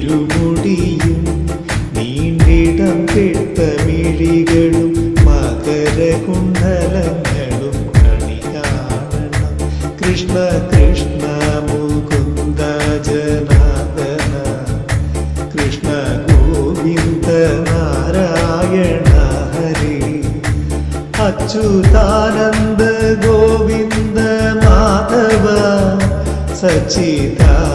ഇരുമുടിയും നീണ്ടിടം കെട്ട മിഴികളും മകരകുണ്ഡലങ്ങളും കണി കാണണം. കൃഷ്ണ കൃഷ്ണ മുകുന്ദ ജനാർദ്ദന കൃഷ്ണ ഗോവിന്ദ നാരായണ ഹരി അച്യുതാനന്ദ ഗോവിന്ദ മാധവ സച്ചിദാനന്ദ